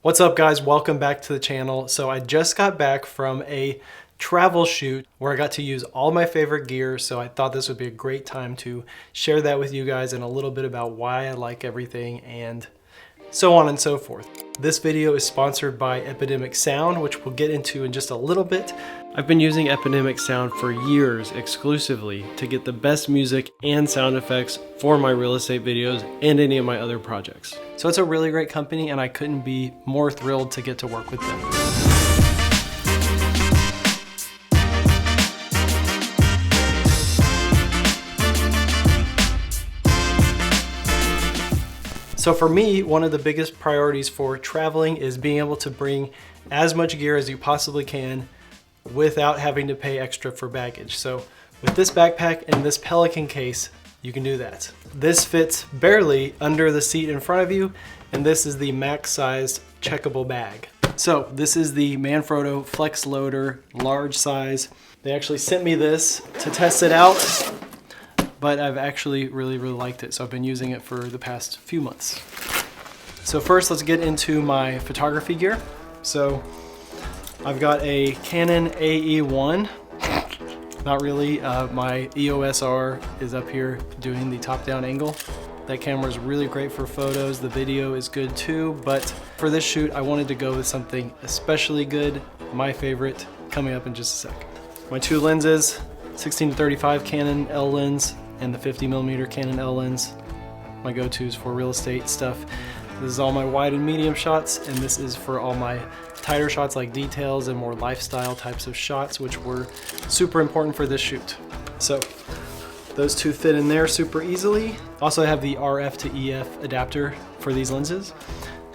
What's up guys, welcome back to the channel. So I just got back from a travel shoot where I got to use all my favorite gear, so I thought this would be a great time to share that with you guys and a little bit about why I like everything and so on and so forth. This video is sponsored by Epidemic Sound, which we'll get into in just a little bit. I've been using Epidemic Sound for years exclusively to get the best music and sound effects for my real estate videos and any of my other projects. So it's a really great company and I couldn't be more thrilled to get to work with them. So for me, one of the biggest priorities for traveling is being able to bring as much gear as you possibly can without having to pay extra for baggage. So with this backpack and this Pelican case, you can do that. This fits barely under the seat in front of you, and this is the max sized checkable bag. So this is the Manfrotto Flex Loader, large size. They actually sent me this to test it out, but I've actually really liked it. So I've been using it for the past few months. So first let's get into my photography gear. So I've got a Canon AE1. Not really, my EOS R is up here doing the top-down angle. That camera is really great for photos. The video is good too, but for this shoot, I wanted to go with something especially good. My favorite, coming up in just a sec. My two lenses, 16-35 Canon L lens and the 50mm Canon L lens. My go-tos for real estate stuff. This is all my wide and medium shots, and this is for all my tighter shots like details and more lifestyle types of shots, which were super important for this shoot. So those two fit in there super easily. Also I have the RF to EF adapter for these lenses.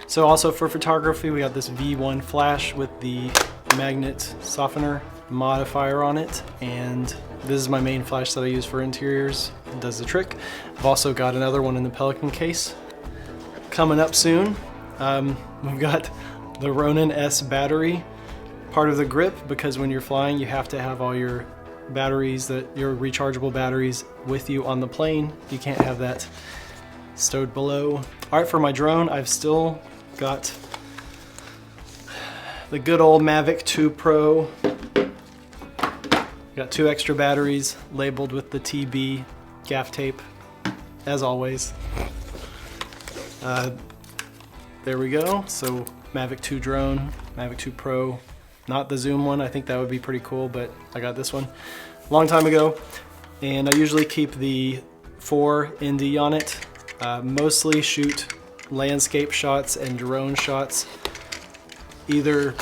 So also for photography, we got this V1 flash with the magnet softener modifier on it, and this is my main flash that I use for interiors. It does the trick. I've also got another one in the Pelican case coming up soon. We've got the Ronin S battery, part of the grip, because when you're flying you have to have all your batteries, your rechargeable batteries with you on the plane. You can't have that stowed below. All right, for my drone, I've still got the good old Mavic 2 Pro. Got two extra batteries labeled with the TB gaff tape, as always. There we go. So Mavic 2 drone, Mavic 2 Pro, not the zoom one. I think that would be pretty cool, but I got this one a long time ago. And I usually keep the 4 ND on it. Mostly shoot landscape shots and drone shots, either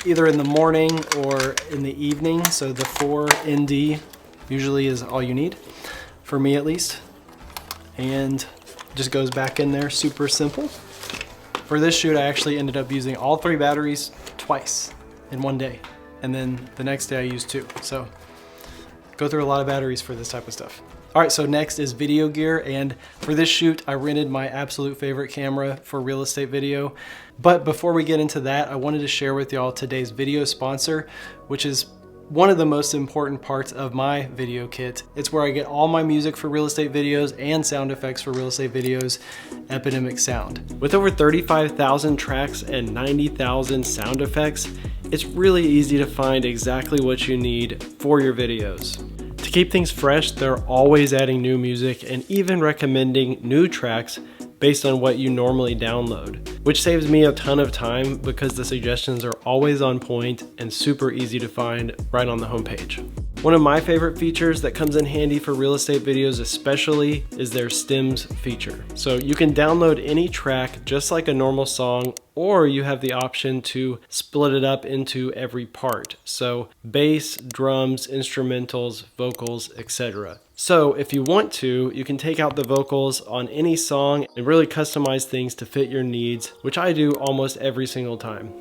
in the morning or in the evening. So the 4 ND usually is all you need, for me at least. And just goes back in there, super simple. For this shoot, I actually ended up using all 3 batteries twice in one day. And then the next day I used 2. So go through a lot of batteries for this type of stuff. All right, so next is video gear. And for this shoot, I rented my absolute favorite camera for real estate video. But before we get into that, I wanted to share with y'all today's video sponsor, which is one of the most important parts of my video kit. It's where I get all my music for real estate videos and sound effects for real estate videos, Epidemic Sound. With over 35,000 tracks and 90,000 sound effects, it's really easy to find exactly what you need for your videos. To keep things fresh, they're always adding new music and even recommending new tracks based on what you normally download, which saves me a ton of time because the suggestions are always on point and super easy to find right on the homepage. One of my favorite features that comes in handy for real estate videos especially is their stems feature. So you can download any track just like a normal song, or you have the option to split it up into every part. So bass, drums, instrumentals, vocals, etc. So if you want to, you can take out the vocals on any song and really customize things to fit your needs, which I do almost every single time.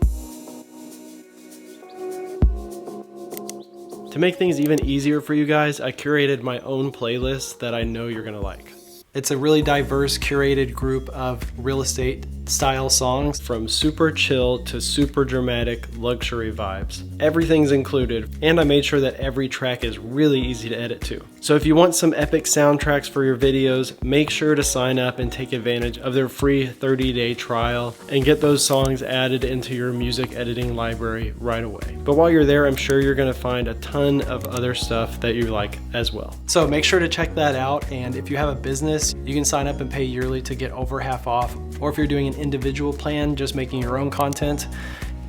To make things even easier for you guys, I curated my own playlist that I know you're gonna like. It's a really diverse, curated group of real estate style songs, from super chill to super dramatic luxury vibes. Everything's included, and I made sure that every track is really easy to edit to. So if you want some epic soundtracks for your videos, make sure to sign up and take advantage of their free 30-day trial and get those songs added into your music editing library right away. But while you're there, I'm sure you're gonna find a ton of other stuff that you like as well. So make sure to check that out, and if you have a business, you can sign up and pay yearly to get over half off, or if you're doing an individual plan, just making your own content,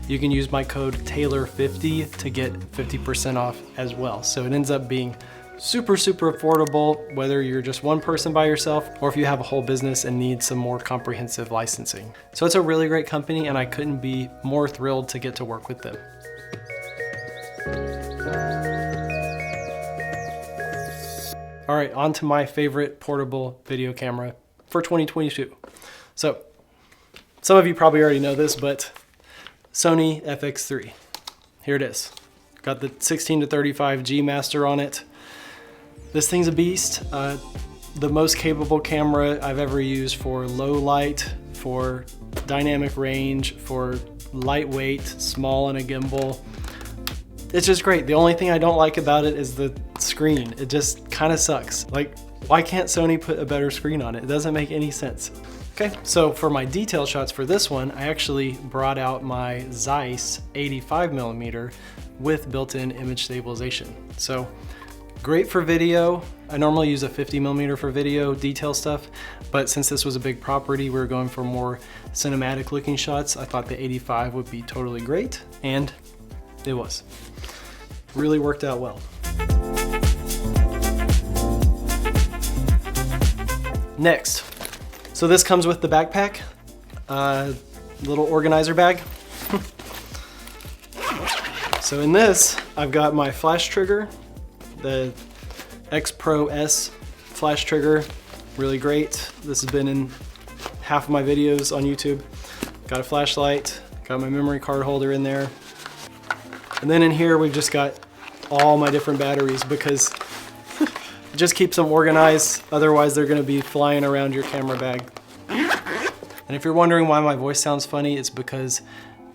you can use my code TAYLOR50 to get 50% off as well. So it ends up being super affordable, whether you're just one person by yourself or if you have a whole business and need some more comprehensive licensing. So it's a really great company, and I couldn't be more thrilled to get to work with them. All right, on to my favorite portable video camera for 2022. So some of you probably already know this, but Sony FX3. Here it is. Got the 16-35 G master on it. This thing's a beast. The most capable camera I've ever used for low light, for dynamic range, for lightweight, small on a gimbal. It's just great. The only thing I don't like about it is the screen. It just kind of sucks. Like, why can't Sony put a better screen on it? It doesn't make any sense. Okay, so for my detail shots for this one, I actually brought out my Zeiss 85mm with built-in image stabilization. So great for video. I normally use a 50mm for video detail stuff, but since this was a big property, we were going for more cinematic looking shots. I thought the 85 would be totally great, and it was. Really worked out well. Next, so this comes with the backpack, little organizer bag. So in this, I've got my flash trigger, the X Pro S flash trigger, really great. This has been in half of my videos on YouTube. Got a flashlight, got my memory card holder in there. And then in here, we've just got all my different batteries because it just keeps them organized. Otherwise, they're gonna be flying around your camera bag. And if you're wondering why my voice sounds funny, it's because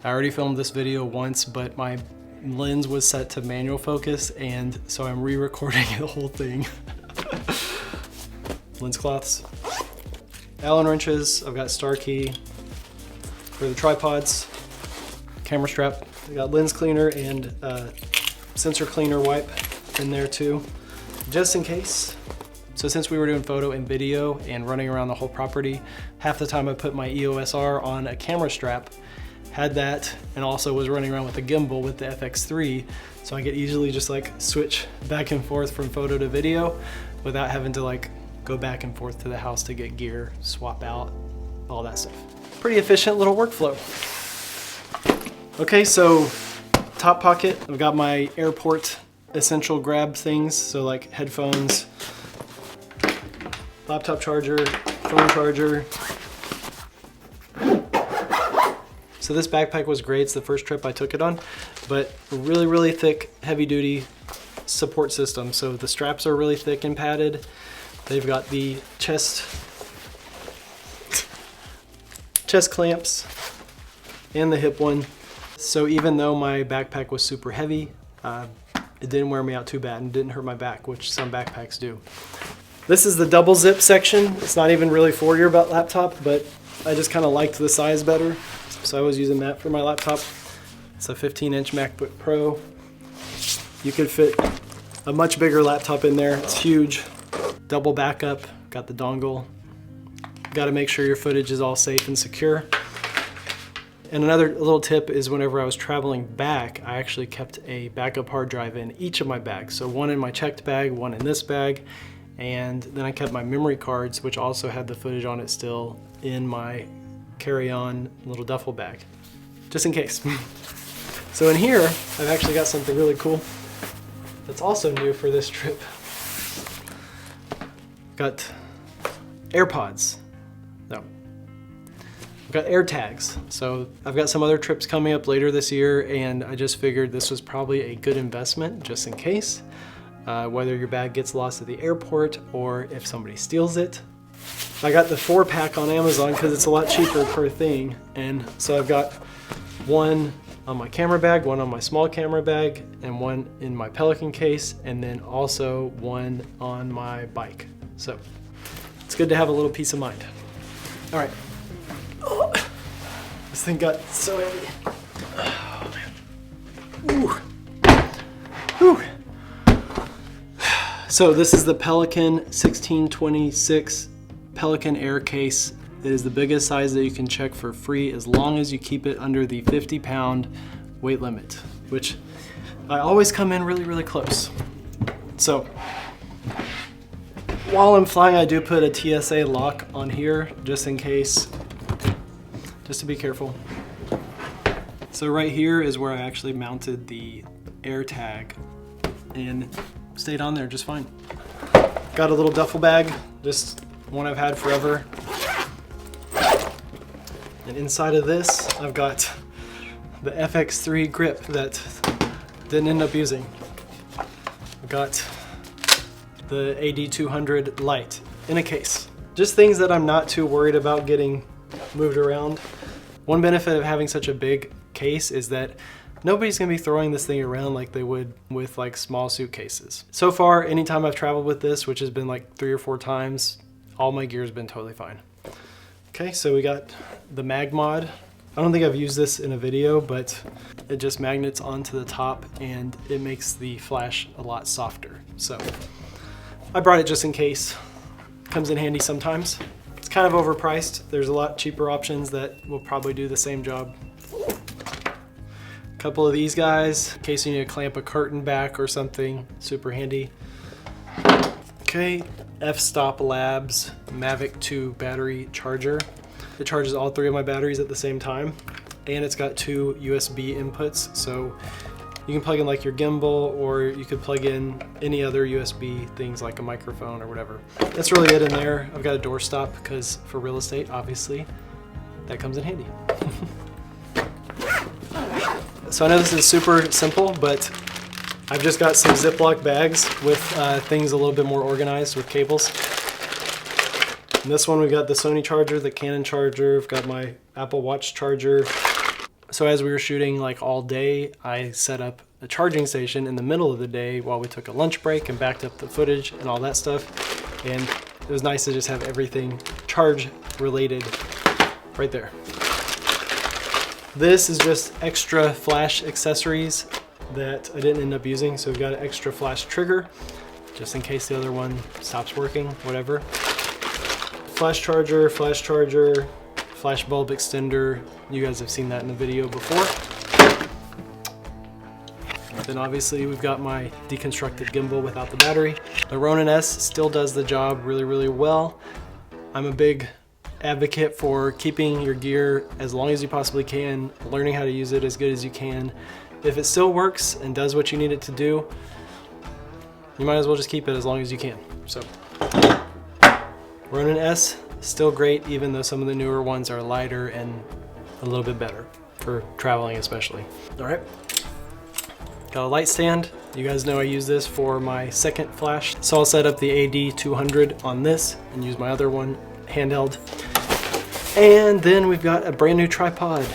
I already filmed this video once, but my lens was set to manual focus, and so I'm re-recording the whole thing. Lens cloths. Allen wrenches. I've got star key for the tripods. Camera strap. I got lens cleaner and sensor cleaner wipe in there too, just in case. So since we were doing photo and video and running around the whole property, half the time I put my EOS R on a camera strap, had that, and also was running around with a gimbal with the FX3, so I could easily just like switch back and forth from photo to video without having to like go back and forth to the house to get gear, swap out, all that stuff. Pretty efficient little workflow. Okay, so top pocket, I've got my airport essential grab things, so like headphones, laptop charger, phone charger. So this backpack was great. It's the first trip I took it on, but really thick, heavy duty support system. So the straps are really thick and padded. They've got the chest clamps and the hip one. So even though my backpack was super heavy, it didn't wear me out too bad and didn't hurt my back, which some backpacks do. This is the double zip section. It's not even really for your laptop, but I just kind of liked the size better. So I was using that for my laptop. It's a 15-inch MacBook Pro. You could fit a much bigger laptop in there. It's huge. Double backup, got the dongle. Got to make sure your footage is all safe and secure. And another little tip is whenever I was traveling back, I actually kept a backup hard drive in each of my bags. So one in my checked bag, one in this bag, and then I kept my memory cards, which also had the footage on it still, in my carry-on little duffel bag, just in case. So in here, I've actually got something really cool that's also new for this trip. Got AirPods. No. I've got AirTags. So I've got some other trips coming up later this year, and I just figured this was probably a good investment just in case, whether your bag gets lost at the airport or if somebody steals it. I got the 4-pack on Amazon because it's a lot cheaper per thing, and so I've got one on my camera bag, one on my small camera bag, and one in my Pelican case, and then also one on my bike. So it's good to have a little peace of mind. All right. Oh, this thing got so heavy. Oh, man. Ooh. Whew. So this is the Pelican 1626 Pelican Air case. It is the biggest size that you can check for free as long as you keep it under the 50-pound weight limit, which I always come in really, really close. So while I'm flying, I do put a TSA lock on here just in case, just to be careful. So right here is where I actually mounted the air tag and stayed on there just fine. Got a little duffel bag, just one I've had forever. And inside of this, I've got the FX3 grip that didn't end up using. I've got the AD200 light in a case. Just things that I'm not too worried about getting moved around. One benefit of having such a big case is that nobody's gonna be throwing this thing around like they would with like small suitcases. So far, anytime I've traveled with this, which has been like 3 or 4 times, all my gear's been totally fine. Okay, so we got the mag mod. I don't think I've used this in a video, but it just magnets onto the top and it makes the flash a lot softer. So I brought it just in case. Comes in handy sometimes. It's kind of overpriced. There's a lot cheaper options that will probably do the same job. A couple of these guys, in case you need to clamp a curtain back or something, super handy. Okay, F-Stop Labs Mavic 2 battery charger. It charges all 3 of my batteries at the same time, and it's got 2 USB inputs, so you can plug in like your gimbal, or you could plug in any other USB things like a microphone or whatever. That's really it in there. I've got a door stop because for real estate, obviously, that comes in handy. So I know this is super simple, but I've just got some Ziploc bags with things a little bit more organized with cables. In this one we've got the Sony charger, the Canon charger, I've got my Apple Watch charger. So as we were shooting like all day, I set up a charging station in the middle of the day while we took a lunch break and backed up the footage and all that stuff. And it was nice to just have everything charge related right there. This is just extra flash accessories that I didn't end up using. So we've got an extra flash trigger, just in case the other one stops working, whatever. Flash charger, flash bulb extender. You guys have seen that in the video before. Then obviously we've got my deconstructed gimbal without the battery. The Ronin S still does the job really, really well. I'm a big advocate for keeping your gear as long as you possibly can, learning how to use it as good as you can. If it still works and does what you need it to do, you might as well just keep it as long as you can. So Ronin S, still great, even though some of the newer ones are lighter and a little bit better for traveling especially. All right, got a light stand. You guys know I use this for my second flash. So I'll set up the AD200 on this and use my other one handheld. And then we've got a brand new tripod.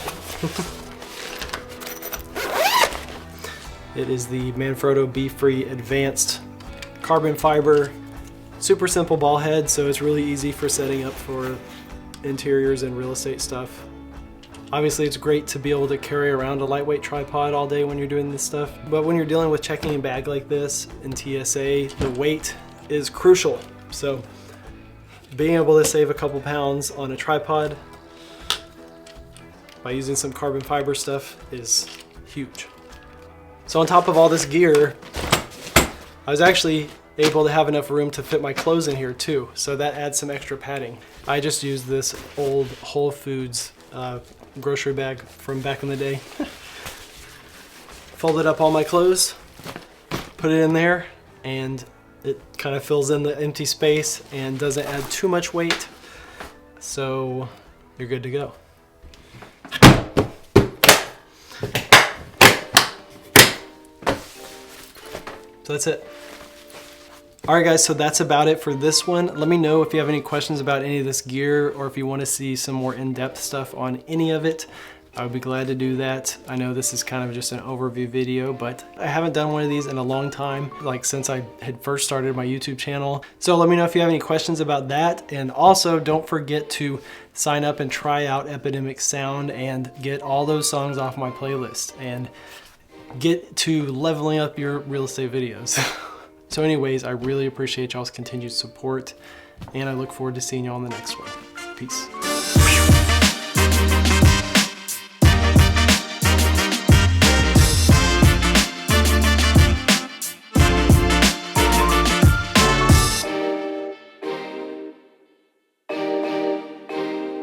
It is the Manfrotto Be-Free Advanced carbon fiber. Super simple ball head, so it's really easy for setting up for interiors and real estate stuff. Obviously it's great to be able to carry around a lightweight tripod all day when you're doing this stuff, but when you're dealing with checking a bag like this in TSA, the weight is crucial. So being able to save a couple pounds on a tripod by using some carbon fiber stuff is huge. So on top of all this gear, I was actually able to have enough room to fit my clothes in here too, so that adds some extra padding. I just used this old Whole Foods grocery bag from back in the day. Folded up all my clothes, put it in there, and it kind of fills in the empty space and doesn't add too much weight, so you're good to go. So that's it. Alright guys, so that's about it for this one. Let me know if you have any questions about any of this gear, or if you want to see some more in-depth stuff on any of it. I would be glad to do that. I know this is kind of just an overview video, but I haven't done one of these in a long time, like since I had first started my YouTube channel. So let me know if you have any questions about that. And also don't forget to sign up and try out Epidemic Sound and get all those songs off my playlist and get to leveling up your real estate videos. So anyways, I really appreciate y'all's continued support and I look forward to seeing you on the next one. Peace.